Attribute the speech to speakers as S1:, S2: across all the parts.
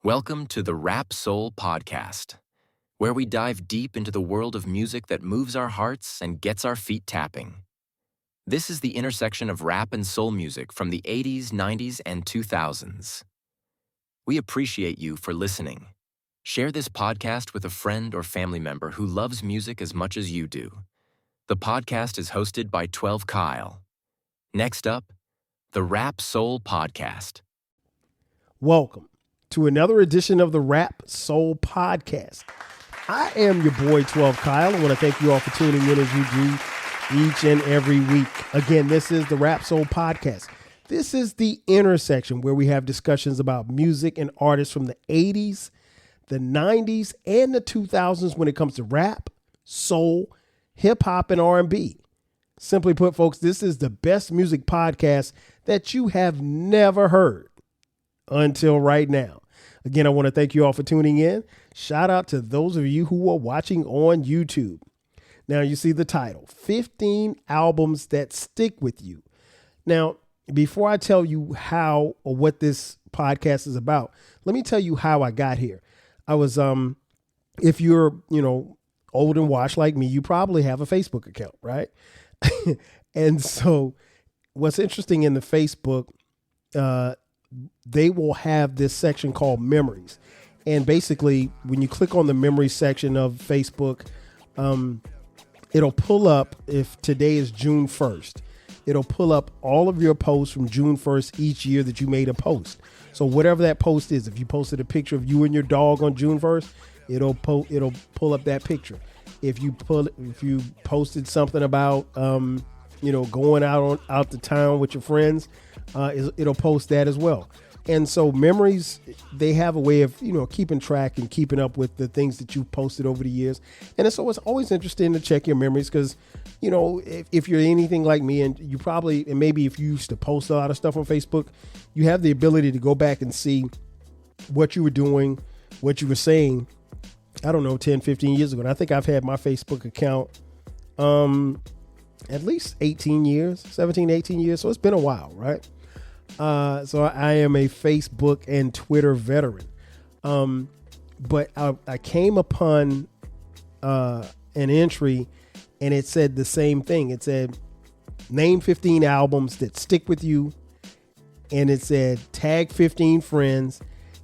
S1: Welcome to the Rap Soul Podcast, where we dive deep into the world of music that moves our hearts and gets our feet tapping. This is the intersection of rap and soul music from the 80s, 90s, and 2000s. We appreciate you for listening. Share this podcast with a friend or family member who loves music as much as you do. The podcast is hosted by 12 Kyle. Next up, the Rap Soul Podcast.
S2: Welcome to another edition of the Rap Soul Podcast. I am your boy 12 Kyle. I want to thank you all for tuning in as you do each and every week. Again, this is the Rap Soul Podcast. This is the intersection where we have discussions about music and artists from the 80s, the 90s, and the 2000s when it comes to rap, soul, hip hop, and R&B. Simply put, folks, this is the best music podcast that you have never heard until right now. Again, I want to thank you all for tuning in. Shout out to those of you who are watching on YouTube. Now, you see the title, 15 Albums That Stick With You. Now, before I tell you how or what this podcast is about, let me tell you how I got here. I was, if you're, old and washed like me, you probably have a Facebook account, right? And so what's interesting in the Facebook, they will have this section called memories. And basically, when you click on the memories section of Facebook, it'll pull up, if today is June 1st, it'll pull up all of your posts from June 1st each year that you made a post. So whatever that post is, if you posted a picture of you and your dog on June 1st, it'll pull up that picture. If you posted something about, going out to town with your friends, it'll post that as well. And so memories, they have a way of, keeping track and keeping up with the things that you've posted over the years. And so it's always interesting to check your memories because, if you're anything like me and maybe if you used to post a lot of stuff on Facebook, you have the ability to go back and see what you were doing, what you were saying, 10, 15 years ago. And I think I've had my Facebook account at least 17, 18 years. So it's been a while, right? So I am a Facebook and Twitter veteran. But I came upon an entry and it said the same thing. It said, name 15 albums that stick with you. And it said, tag 15 friends,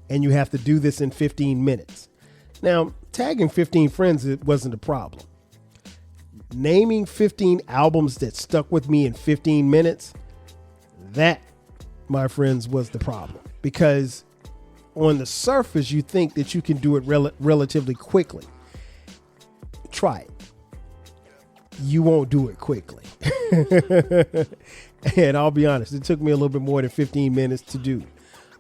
S2: and you have to do this in 15 minutes. Now, tagging 15 friends, it wasn't a problem. Naming 15 albums that stuck with me in 15 minutes, that, my friends, was the problem. Because on the surface, you think that you can do it relatively quickly. Try it. You won't do it quickly. And I'll be honest, it took me a little bit more than 15 minutes to do.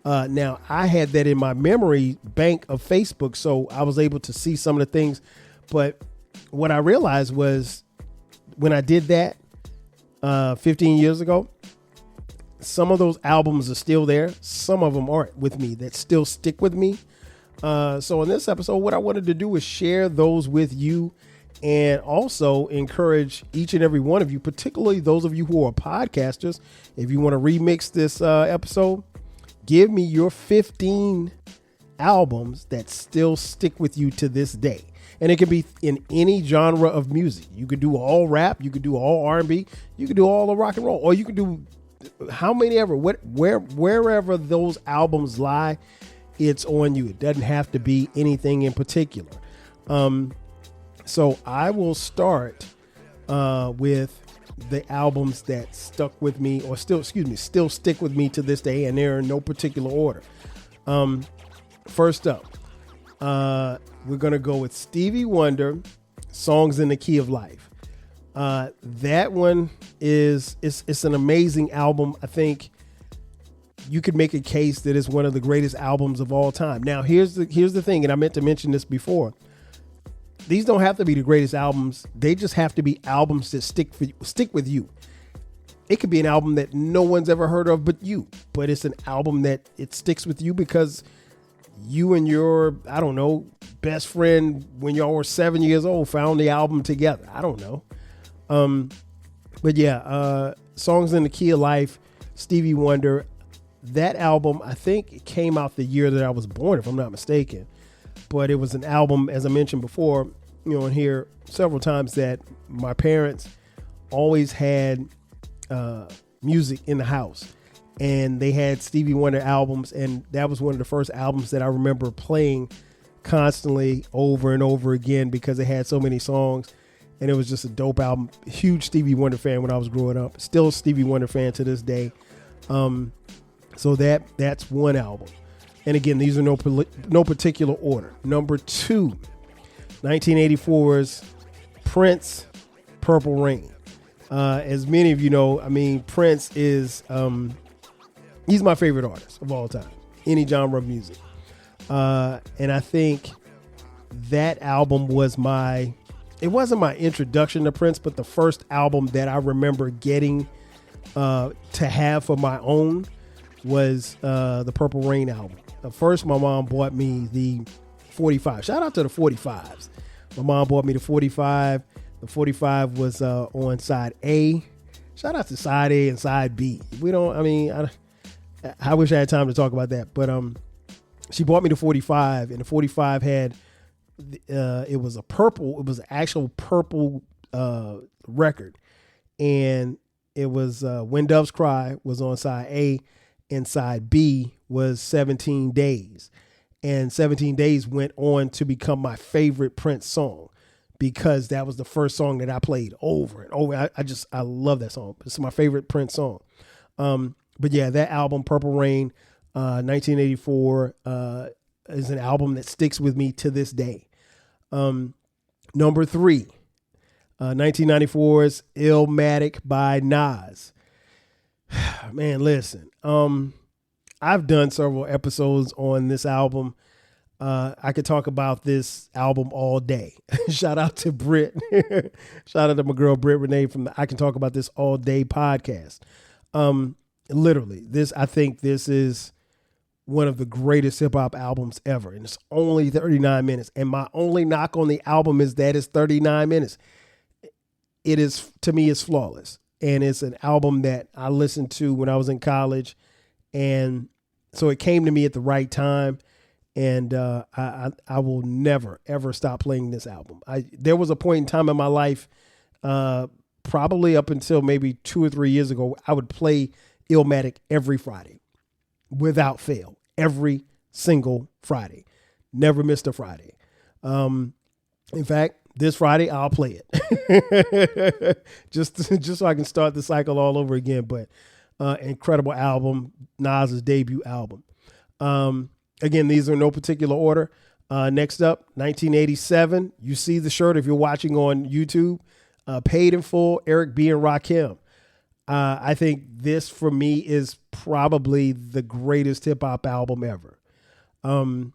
S2: Now, I had that in my memory bank of Facebook, so I was able to see some of the things. But what I realized was when I did that 15 years ago, some of those albums are still there. Some of them aren't with me that still stick with me. So in this episode, what I wanted to do is share those with you and also encourage each and every one of you, particularly those of you who are podcasters. If you want to remix this episode, give me your 15 albums that still stick with you to this day. And it can be in any genre of music. You could do all rap, you could do all R&B, you could do all the rock and roll, or you could do wherever those albums lie, it's on you. It doesn't have to be anything in particular. So I will start with the albums that stuck with me or still stick with me to this day. And they're in no particular order. First up, we're going to go with Stevie Wonder, Songs in the Key of Life. That one it's an amazing album. I think you could make a case that it's one of the greatest albums of all time. Now, here's the thing, and I meant to mention this before. These don't have to be the greatest albums. They just have to be albums that stick with you. It could be an album that no one's ever heard of but you, but it's an album that it sticks with you because you and your, best friend when y'all were 7 years old found the album together. I don't know. But yeah, Songs in the Key of Life, Stevie Wonder. that album, I think it came out the year that I was born, if I'm not mistaken. But it was an album, as I mentioned before, in here several times, that my parents always had music in the house. And they had Stevie Wonder albums, and that was one of the first albums that I remember playing constantly over and over again because it had so many songs, and it was just a dope album. Huge Stevie Wonder fan when I was growing up. Still a Stevie Wonder fan to this day. So that's one album. And again, these are no particular order. Number 2, 1984's Prince, Purple Rain. As many of you know, Prince is he's my favorite artist of all time, any genre of music. And I think that album it wasn't my introduction to Prince, but the first album that I remember getting to have for my own was the Purple Rain album. First, my mom bought me the 45. Shout out to the 45s. My mom bought me the 45. The 45 was on side A. Shout out to side A and side B. I wish I had time to talk about that, but she bought me the 45, and the 45 had it was an actual purple record, and it was When Doves Cry was on side A, and side B was 17 Days, and 17 Days went on to become my favorite Prince song because that was the first song that I played over and over. I love that song. It's my favorite Prince song. But yeah, that album, Purple Rain, 1984, is an album that sticks with me to this day. Number 3, 1994's Illmatic by Nas. Man, listen, I've done several episodes on this album. I could talk about this album all day. Shout out to Britt. Shout out to my girl, Britt Renee from the I Can Talk About This All Day podcast. Literally, I think this is one of the greatest hip hop albums ever. And it's only 39 minutes. And my only knock on the album is that it's 39 minutes. It is, to me, it's flawless. And it's an album that I listened to when I was in college. And so it came to me at the right time. And I will never, ever stop playing this album. There was a point in time in my life, probably up until maybe 2 or 3 years ago, I would play Illmatic every Friday without fail, every single Friday. Never missed a Friday. In fact, this Friday I'll play it just so I can start the cycle all over again. But incredible album, Nas's debut album. Again, these are in no particular order. Next up, 1987. You see the shirt if you're watching on YouTube. Paid in Full, Eric B. and Rakim. I think this, for me, is probably the greatest hip-hop album ever. And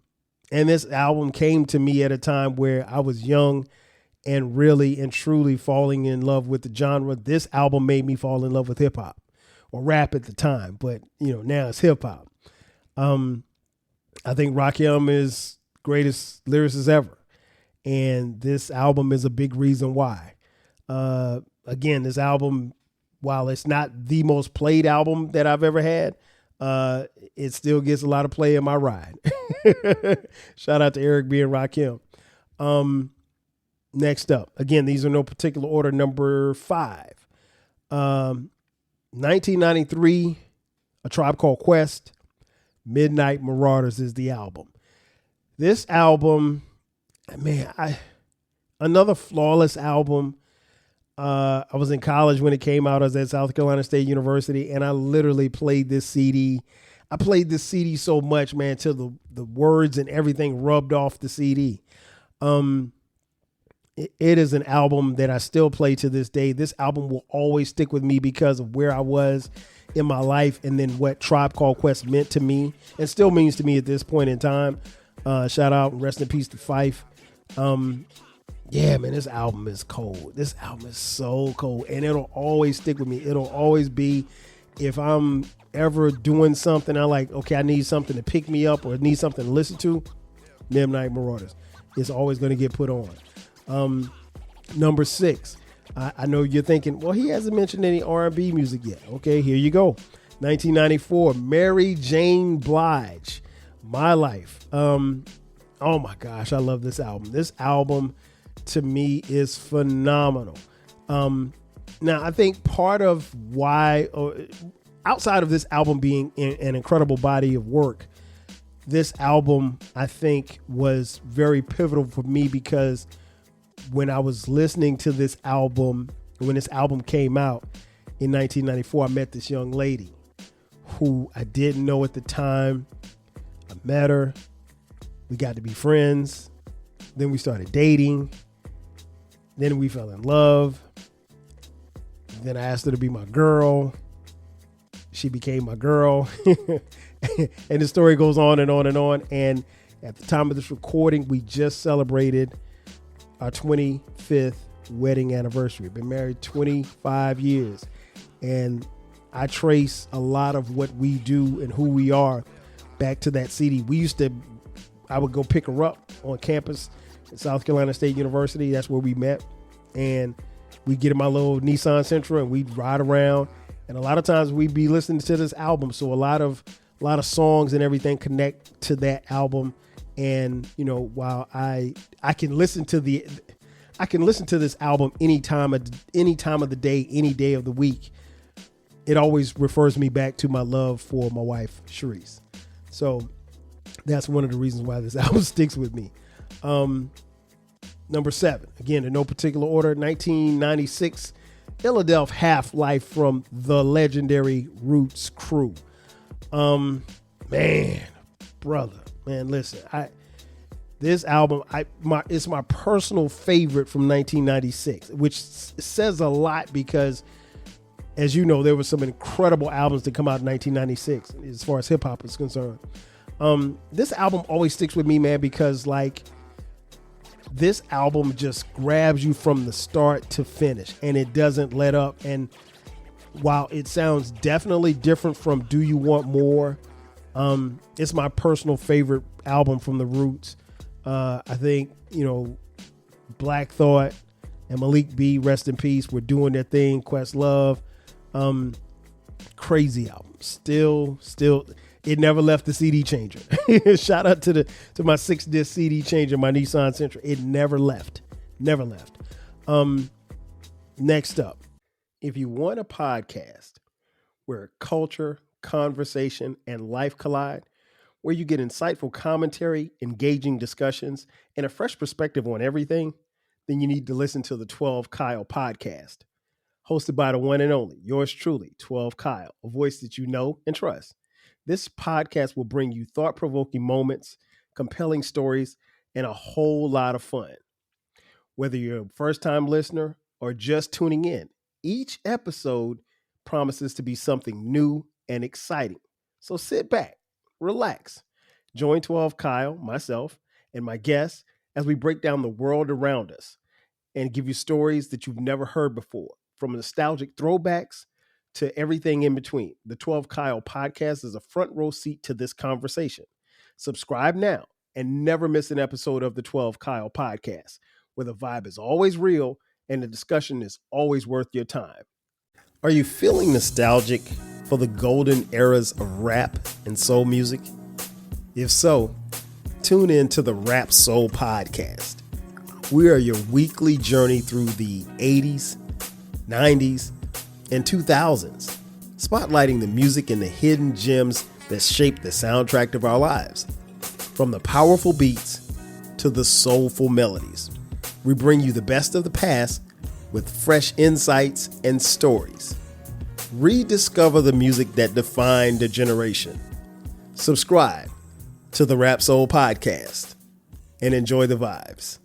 S2: this album came to me at a time where I was young and really and truly falling in love with the genre. This album made me fall in love with hip-hop, or rap at the time, but now it's hip-hop. I think Rakim is greatest lyricist ever, and this album is a big reason why. Again, this album, while it's not the most played album that I've ever had, it still gets a lot of play in my ride. Shout out to Eric B. and Rakim. Next up, again, these are no particular order. Number 5, 1993, A Tribe Called Quest, Midnight Marauders is the album. This album, man, another flawless album. I was in college when it came out. I was at South Carolina State University, and I literally played this CD. I played this CD so much, man, till the words and everything rubbed off the CD. It is an album that I still play to this day. This album will always stick with me because of where I was in my life, and then what Tribe Called Quest meant to me and still means to me at this point in time. Shout out and rest in peace to Phife. Yeah, man, this album is cold. This album is so cold, and it'll always stick with me. It'll always be, if I'm ever doing something, I like, okay, I need something to pick me up or need something to listen to, Midnight Marauders. It's always going to get put on. Number 6, I know you're thinking, well, he hasn't mentioned any R&B music yet. Okay, here you go. 1994, Mary J. Blige, My Life. Oh my gosh, I love this album. This album to me is phenomenal. Now, I think part of why, outside of this album being an incredible body of work, this album, I think, was very pivotal for me because when I was listening to this album, when this album came out in 1994, I met this young lady who I didn't know at the time. I met her. We got to be friends. Then we started dating. Then we fell in love. Then I asked her to be my girl. She became my girl. And the story goes on and on and on. And at the time of this recording, we just celebrated our 25th wedding anniversary. Been married 25 years. And I trace a lot of what we do and who we are back to that CD. I would go pick her up on campus at South Carolina State University. That's where we met. And we'd get in my little Nissan Sentra and we'd ride around. And a lot of times we'd be listening to this album. So a lot of songs and everything connect to that album. And, you know, while I can listen to this album any time of the day, any day of the week, it always refers me back to my love for my wife, Sharice. So that's one of the reasons why this album sticks with me. Number 7, again, in no particular order, 1996, Philadelphia Half-Life from the legendary Roots Crew. Man, listen, this album, it's my personal favorite from 1996, which says a lot because, as you know, there were some incredible albums that come out in 1996 as far as hip hop is concerned. This album always sticks with me, man, because this album just grabs you from the start to finish and it doesn't let up. And while it sounds definitely different from Do You Want More, it's my personal favorite album from the Roots. I think, you know, Black Thought and Malik B, rest in peace, were doing their thing. Questlove, crazy album. Still, it never left the CD changer. Shout out to my 6-disc CD changer, my Nissan Sentra. It never left. Next up, if you want a podcast where culture, conversation, and life collide, where you get insightful commentary, engaging discussions, and a fresh perspective on everything, then you need to listen to the 12 Kyle podcast. Hosted by the one and only, yours truly, 12 Kyle, a voice that you know and trust. This podcast will bring you thought-provoking moments, compelling stories, and a whole lot of fun. Whether you're a first-time listener or just tuning in, each episode promises to be something new and exciting. So sit back, relax, join 12 Kyle, myself, and my guests as we break down the world around us and give you stories that you've never heard before, from nostalgic throwbacks to everything in between. The 12 Kyle podcast is a front row seat to this conversation. Subscribe now and never miss an episode of the 12 Kyle podcast, where the vibe is always real and the discussion is always worth your time. Are you feeling nostalgic for the golden eras of rap and soul music? If so, tune in to the Rap Soul podcast. We are your weekly journey through the 80s, 90s, and 2000s, spotlighting the music and the hidden gems that shape the soundtrack of our lives. From the powerful beats to the soulful melodies, we bring you the best of the past with fresh insights and stories. Rediscover the music that defined a generation. Subscribe to the Rap Soul podcast and enjoy the vibes.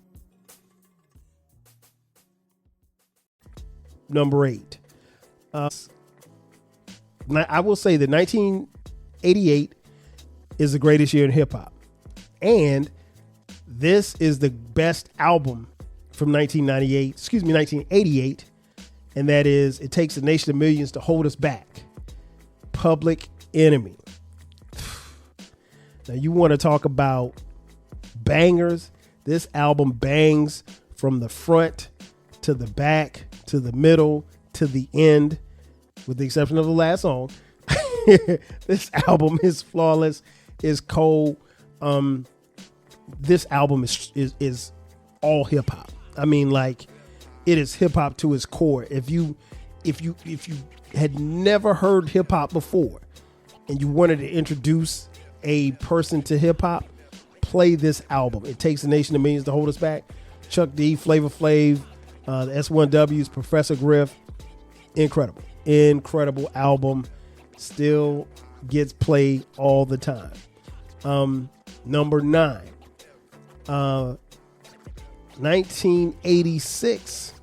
S2: Number 8. I will say that 1988 is the greatest year in hip hop. And this is the best album from 1988. And that is It Takes a Nation of Millions to Hold Us Back. Public Enemy. Now you want to talk about bangers. This album bangs from the front to the back to the middle to the end, with the exception of the last song. This album is flawless, is cold. This album is all hip hop. I mean, like, it is hip hop to its core. If you had never heard hip hop before and you wanted to introduce a person to hip hop, play this album. It Takes a Nation of Millions to Hold Us Back. Chuck D, Flavor Flav, the S1Ws, Professor Griff. Incredible album. Still gets played all the time. Number 9, 1986.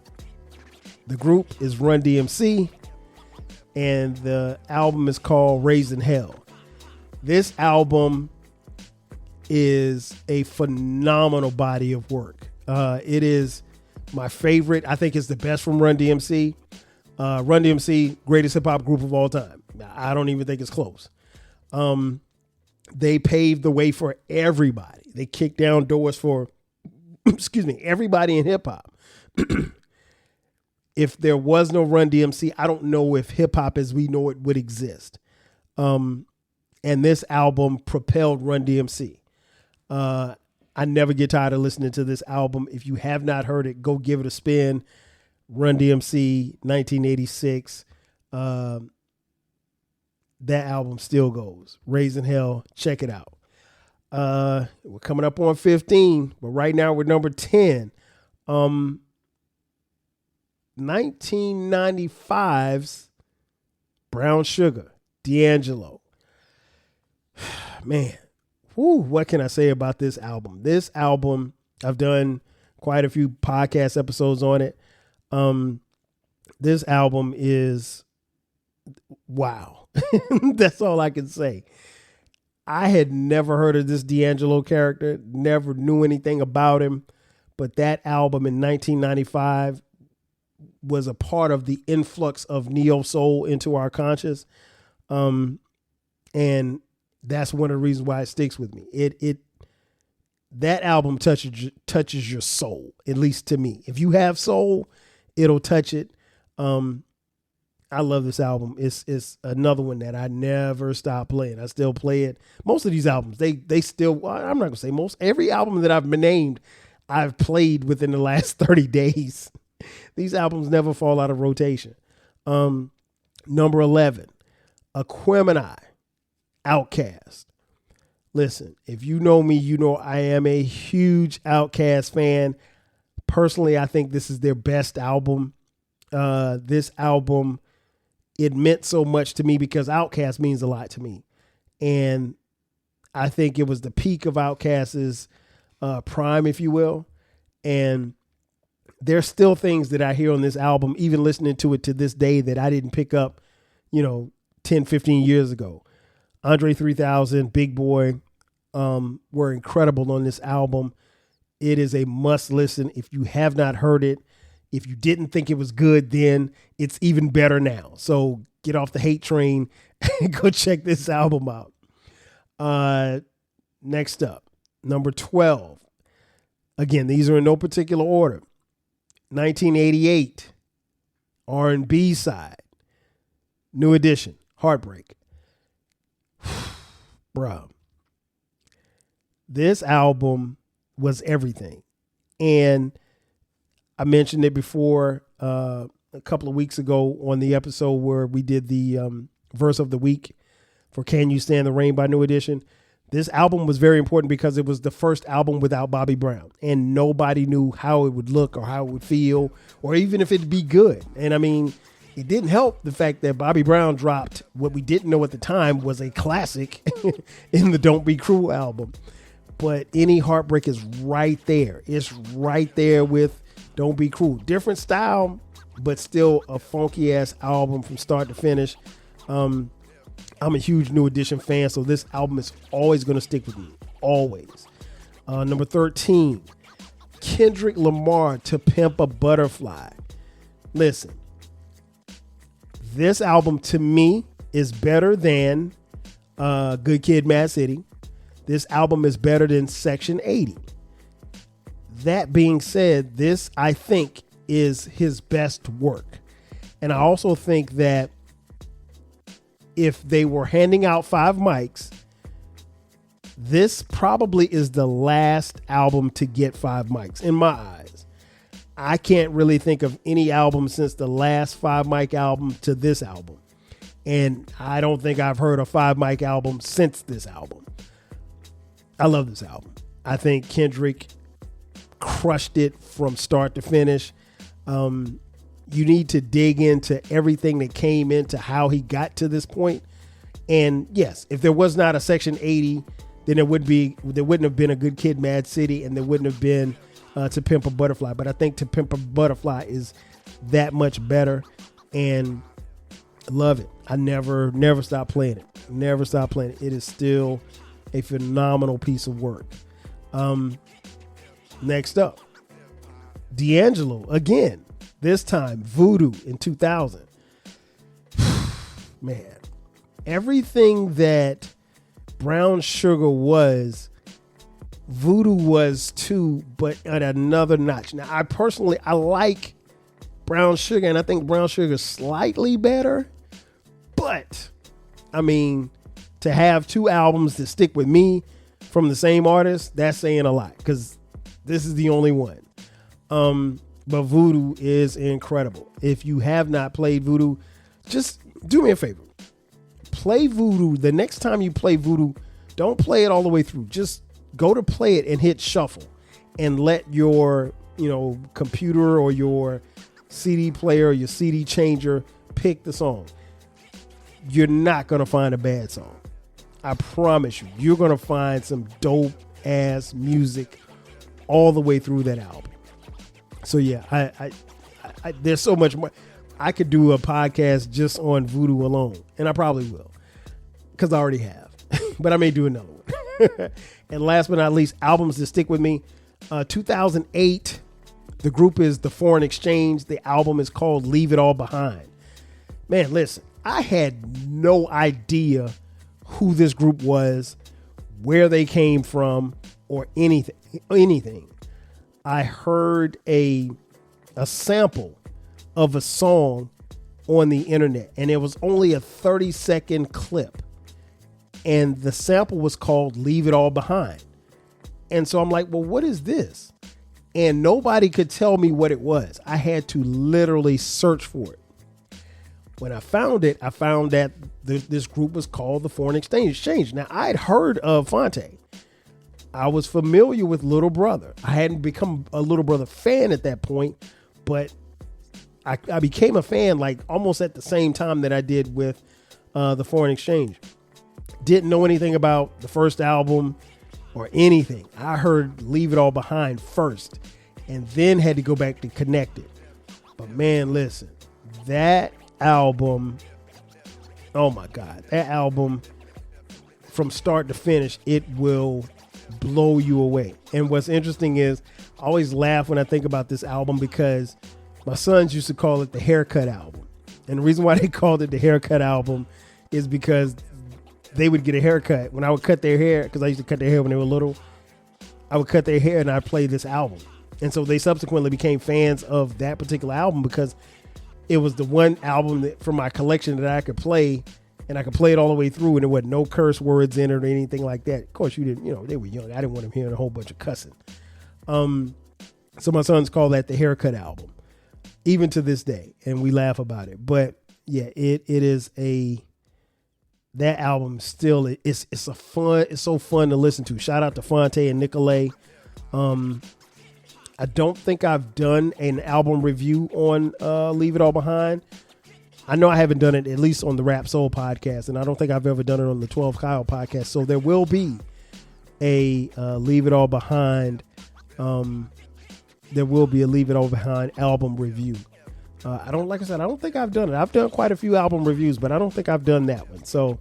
S2: The group is Run DMC, and the album is called Raising Hell. This album is a phenomenal body of work. It is my favorite. I think it's the best from Run DMC. Run DMC, greatest hip hop group of all time. I don't even think it's close. They paved the way for everybody. They kicked down doors for, everybody in hip hop. If there was no Run DMC, I don't know if hip hop as we know it would exist. And this album propelled Run DMC. I never get tired of listening to this album. If you have not heard it, go give it a spin. Run DMC, 1986. That album still goes. Raising Hell, check it out. We're coming up on 15, but right now we're number 10. 1995's Brown Sugar, D'Angelo. Man, what can I say about this album? This album, I've done quite a few podcast episodes on it. This album is wow. That's all I can say. I had never heard of this D'Angelo character, never knew anything about him, but that album in 1995 was a part of the influx of neo soul into our conscious. And that's one of the reasons why it sticks with me. That album touches your soul, at least to me. If you have soul, it'll touch it. I love this album. It's another one that I never stop playing. I still play it. Most of these albums, they still, I'm not gonna say most, every album that I've been named, I've played within the last 30 days. These albums never fall out of rotation. Number 11, Aquemini, Outkast. Listen, if you know me, you know I am a huge Outkast fan. Personally, I think this is their best album. This album, it meant so much to me because Outkast means a lot to me. And I think it was the peak of Outkast's prime, if you will. And there's still things that I hear on this album, even listening to it to this day, that I didn't pick up, 10, 15 years ago. Andre 3000, Big Boy were incredible on this album. It is a must listen. If you have not heard it, if you didn't think it was good then, it's even better now. So get off the hate train and go check this album out. Next up, number 12. Again, these are in no particular order. 1988, R&B side, New Edition, Heartbreak. Bruh. This album was everything. And I mentioned it before a couple of weeks ago on the episode where we did the verse of the week for Can You Stand the Rain by New Edition. This album was very important because it was the first album without Bobby Brown, and nobody knew how it would look or how it would feel or even if it'd be good. And I mean, it didn't help the fact that Bobby Brown dropped what we didn't know at the time was a classic in the Don't Be Cruel album. But Any Heartbreak is right there. It's right there with Don't Be Cruel. Different style, but still a funky ass album from start to finish. I'm a huge New Edition fan, so this album is always going to stick with me. Always. Number 13, Kendrick Lamar, To Pimp a Butterfly. Listen, this album to me is better than Good Kid, Mad City. This album is better than Section 80. That being said, this, I think, is his best work. And I also think that if they were handing out 5 mics, this probably is the last album to get 5 mics in my eyes. I can't really think of any album since the last 5 mic album to this album. And I don't think I've heard a 5 mic album since this album. I love this album. I think Kendrick crushed it from start to finish. You need to dig into everything that came into how he got to this point. And yes, if there was not a Section 80, then there wouldn't have been a Good Kid, Mad City, and there wouldn't have been To Pimp a Butterfly. But I think To Pimp a Butterfly is that much better, and I love it. I never stop playing it. Never stop playing it. It is still a phenomenal piece of work. Next up, D'Angelo again. This time, Voodoo in 2000. Man, everything that Brown Sugar was, Voodoo was too, but at another notch. Now, I like Brown Sugar, and I think Brown Sugar is slightly better. But, I mean, to have 2 albums that stick with me from the same artist, that's saying a lot, because this is the only one. But Voodoo is incredible. If you have not played Voodoo, just do me a favor. Play Voodoo. The next time you play Voodoo, don't play it all the way through. Just go to play it and hit shuffle and let your, computer or your CD player or your CD changer pick the song. You're not going to find a bad song. I promise you. You're going to find some dope ass music all the way through that album. So yeah, I there's so much more. I could do a podcast just on Voodoo alone, and I probably will, because I already have. But I may do another one. And last but not least, albums that stick with me. 2008, the group is The Foreign Exchange. The album is called Leave It All Behind. Man, listen, I had no idea who this group was, where they came from, or anything. I heard a sample of a song on the internet, and it was only a 30-second clip, and the sample was called Leave It All Behind. And so I'm like, well, what is this? And nobody could tell me what it was. I had to literally search for it. When I found it, I found that this group was called The Foreign Exchange. Now, I'd heard of Phonte. I was familiar with Little Brother. I hadn't become a Little Brother fan at that point, but I became a fan like almost at the same time that I did with The Foreign Exchange. Didn't know anything about the first album or anything. I heard Leave It All Behind first and then had to go back to Connect It. But man, listen, that album, oh my God, that album from start to finish, it will blow you away. And what's interesting is I always laugh when I think about this album because my sons used to call it the haircut album. And the reason why they called it the haircut album is because they would get a haircut. When I would cut their hair, because I used to cut their hair when they were little, I would cut their hair and I'd play this album. And so they subsequently became fans of that particular album because it was the one album that, from my collection, that I could play, and I could play it all the way through, and there wasn't no curse words in it or anything like that. Of course, you didn't, they were young. I didn't want them hearing a whole bunch of cussing. So my sons call that the haircut album, even to this day, and we laugh about it. But yeah, it is that album still, it's so fun to listen to. Shout out to Phonte and Nicolay. I don't think I've done an album review on Leave It All Behind. I know I haven't done it, at least on the Rap Soul podcast, and I don't think I've ever done it on the 12 Kyle podcast. So there will be a Leave It All Behind. There will be a Leave It All Behind album review. I don't think I've done it. I've done quite a few album reviews, but I don't think I've done that one. So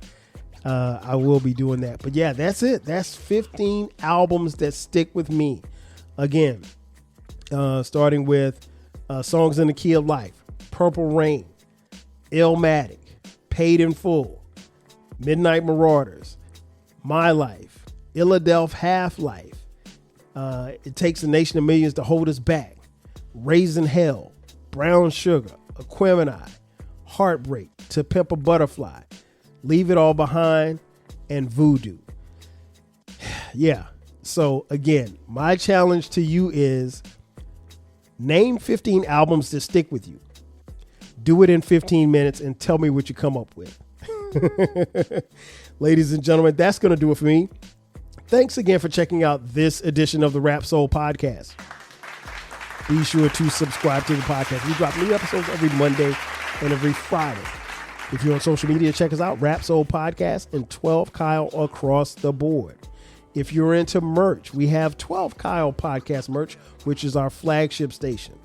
S2: I will be doing that. But yeah, that's it. That's 15 albums that stick with me. Again, starting with Songs in the Key of Life, Purple Rain, Illmatic, Paid in Full, Midnight Marauders, My Life, Illadelph Half-Life, It Takes a Nation of Millions to Hold Us Back, Raising Hell, Brown Sugar, Aquemini, Heartbreak, To Pimp a Butterfly, Leave It All Behind, and Voodoo. Yeah. So again, my challenge to you is name 15 albums that stick with you. Do it in 15 minutes and tell me what you come up with. Ladies and gentlemen, that's going to do it for me. Thanks again for checking out this edition of the Rap Soul Podcast. Be sure to subscribe to the podcast. We drop new episodes every Monday and every Friday. If you're on social media, check us out, Rap Soul Podcast and 12 Kyle across the board. If you're into merch, we have 12 Kyle Podcast merch, which is our flagship station.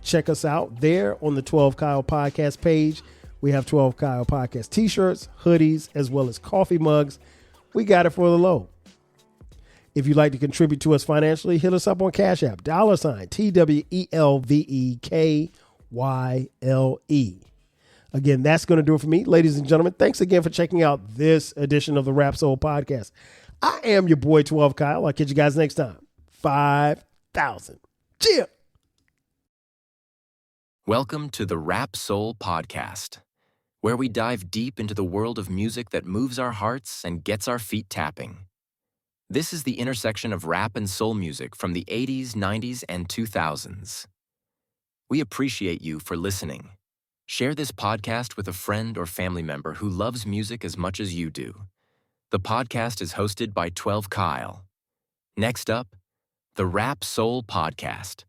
S2: Check us out there on the 12 Kyle Podcast page. We have 12 Kyle Podcast t-shirts, hoodies, as well as coffee mugs. We got it for the low. If you'd like to contribute to us financially, hit us up on Cash App, $TWELVEKYLE. Again, that's going to do it for me. Ladies and gentlemen, thanks again for checking out this edition of the Rap Soul Podcast. I am your boy, 12 Kyle. I'll catch you guys next time. 5,000. Cheer.
S1: Welcome to the Rap Soul Podcast, where we dive deep into the world of music that moves our hearts and gets our feet tapping. This is the intersection of rap and soul music from the 80s, 90s, and 2000s. We appreciate you for listening. Share this podcast with a friend or family member who loves music as much as you do. The podcast is hosted by 12 Kyle. Next up, the Rap Soul Podcast.